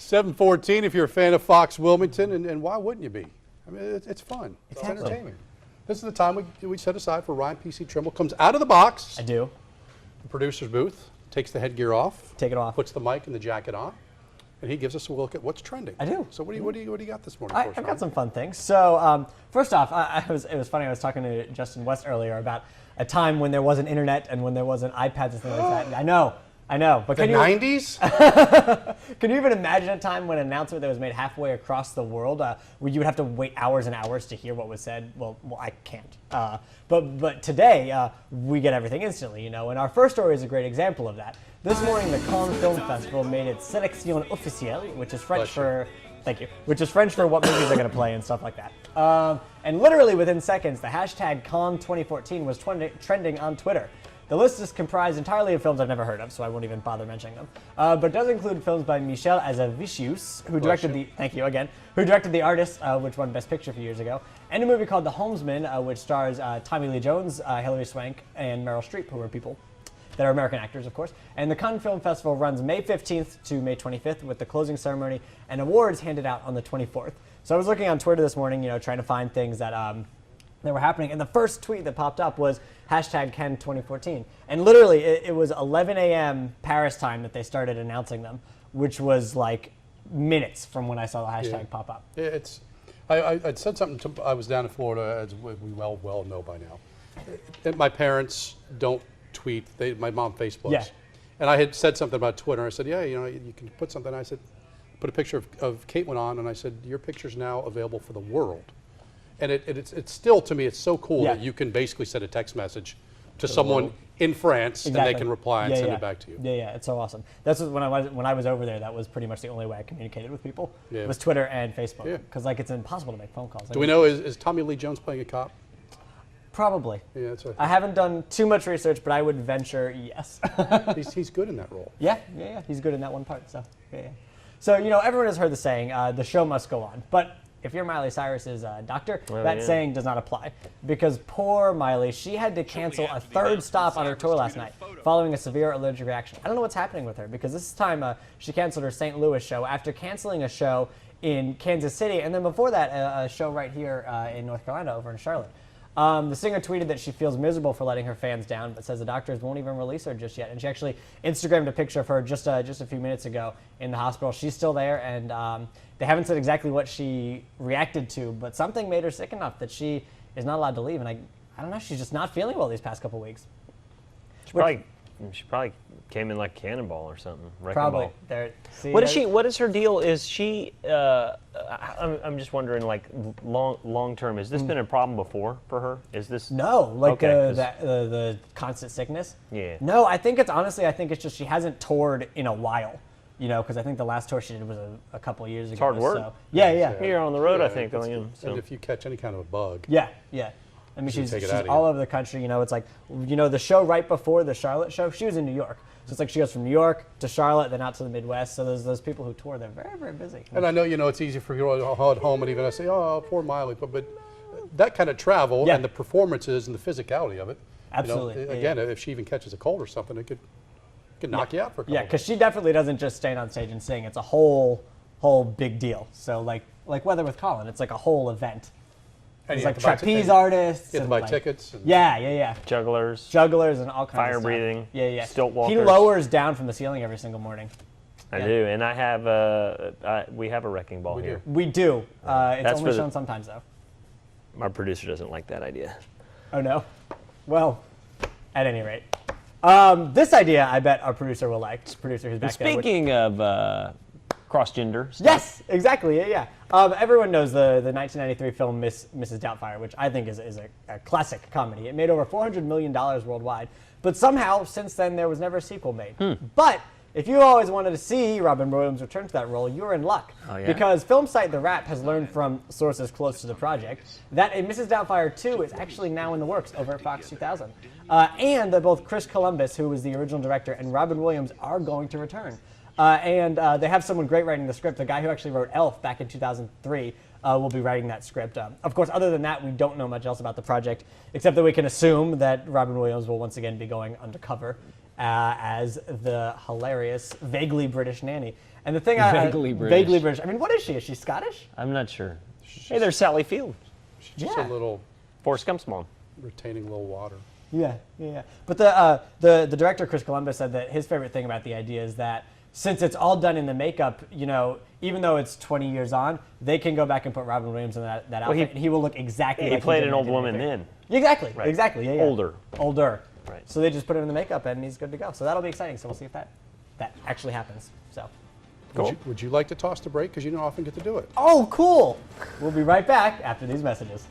7:14 if you're a fan of Fox Wilmington, and why wouldn't you be? I mean, it's fun. It's Exactly. entertainment. This is the time we set aside for Ryan P.C. Trimble. Comes out of the box. I do. The producer's booth, takes the headgear off. Take it off. Puts the mic and the jacket on, and he gives us a look at what's trending. I do. So what do you got this morning? I've got some fun things. So first off, it was funny. I was talking to Justin West earlier about a time when there wasn't internet and when there wasn't iPads and things like that. I know. But the 90s? Can you even imagine a time when an announcement that was made halfway across the world, where you would have to wait hours and hours to hear what was said? Well, I can't. But today, we get everything instantly, and our first story is a great example of that. This morning, the Cannes Film Festival made its sélection officielle, which is French for, thank you, which is French for what movies are going to play and stuff like that. And literally within seconds, the hashtag Cannes 2014 was trending on Twitter. The list is comprised entirely of films I've never heard of, so I won't even bother mentioning them. But it does include films by Michel Hazanavicius, who directed who directed The Artist, which won Best Picture a few years ago, and a movie called The Homesman, which stars Tommy Lee Jones, Hilary Swank, and Meryl Streep, who are people that are American actors, of course. And the Cannes Film Festival runs May 15th to May 25th, with the closing ceremony and awards handed out on the 24th. So I was looking on Twitter this morning, trying to find things that were happening, and the first tweet that popped up was hashtag Cannes 2014. And literally, it was 11 a.m. Paris time that they started announcing them, which was like minutes from when I saw the hashtag pop up. Yeah, I said something, I was down in Florida, as we well know by now. And my parents don't tweet, my mom Facebooks. Yeah. And I had said something about Twitter, I said, yeah, you can put something. I said, put a picture of Kate went on, and I said, your picture's now available for the world. And it's still, to me, it's so cool that you can basically send a text message to someone in France, and they can reply and send it back to you. Yeah, it's so awesome. That's when I was over there. That was pretty much the only way I communicated with people. Yeah. Was Twitter and Facebook. Yeah. Because it's impossible to make phone calls. Do we know, is Tommy Lee Jones playing a cop? Probably. Yeah, that's right. I haven't done too much research, but I would venture yes. he's good in that role. Yeah. He's good in that one part. So yeah. So everyone has heard the saying, the show must go on. But if you're Miley Cyrus's doctor, that saying does not apply. Because poor Miley, she had to cancel a third stop on her tour last night following a severe allergic reaction. I don't know what's happening with her, because this time she canceled her St. Louis show after canceling a show in Kansas City, and then before that, a show right here in North Carolina over in Charlotte. The singer tweeted that she feels miserable for letting her fans down, but says the doctors won't even release her just yet. And she actually Instagrammed a picture of her just a few minutes ago in the hospital. She's still there, and they haven't said exactly what she reacted to, but something made her sick enough that she is not allowed to leave. And I don't know, she's just not feeling well these past couple weeks. She probably came in like Cannonball or something. Probably. What is her deal? Is she? I'm just wondering, like long term. Has this been a problem before for her? Is this? No, like the constant sickness. Yeah. No, I think it's just she hasn't toured in a while. Because I think the last tour she did was a couple of years ago. It's hard work. So, yeah. You're on the road, I think, going in. And if you catch any kind of a bug. Yeah. I mean, she's all over the country. It's like, the show right before the Charlotte show, she was in New York. So it's like she goes from New York to Charlotte, then out to the Midwest. So there's those people who tour. They're very, very busy. And I know, it's easy for you to hold home and even I say, oh, poor Miley. But that kind of travel and the performances and the physicality of it. Absolutely. Again, if she even catches a cold or something, it could knock you out for a couple. Yeah, because she definitely doesn't just stand on stage and sing. It's a whole big deal. So like Weather with Colin, it's like a whole event. And there's like trapeze artists. You have to buy tickets. And yeah. Jugglers and all kinds of stuff. Fire breathing. Yeah. Stilt walkers. He lowers down from the ceiling every single morning. I do, and I have we have a wrecking ball here. We do. It's only shown sometimes though. My producer doesn't like that idea. Oh no. Well, at any rate. This idea, I bet our producer will like. Producer who's back Speaking of cross-gender stuff. Yes, exactly. Yeah. Everyone knows the 1993 film Mrs. Doubtfire, which I think is a classic comedy. It made over $400 million worldwide, but somehow since then there was never a sequel made. But if you always wanted to see Robin Williams return to that role, you're in luck. Oh, yeah? Because film site The Wrap has learned from sources close to the project that a Mrs. Doubtfire 2 is actually now in the works over at Fox 2000. And that both Chris Columbus, who was the original director, and Robin Williams are going to return. And they have someone great writing the script. The guy who actually wrote Elf back in 2003 will be writing that script. Of course, other than that, we don't know much else about the project, except that we can assume that Robin Williams will once again be going undercover as the hilarious, vaguely British nanny. And the thing Vaguely British. Vaguely British. I mean, what is she? Is she Scottish? I'm not sure. Hey, there's Sally Field. She's just Yeah. a little Forrest Gump's mom. retaining a little water. Yeah. But the director, Chris Columbus, said that his favorite thing about the idea is that since it's all done in the makeup, even though it's 20 years on, they can go back and put Robin Williams in that outfit, and he will look exactly like He played did an in old woman 1993. then. Exactly. Right. Exactly. Yeah. Older. Right. So they just put him in the makeup, and he's good to go. So that'll be exciting. So we'll see if that actually happens. So. Cool. Would you like to toss the break? Because you don't often get to do it. Oh, cool. We'll be right back after these messages.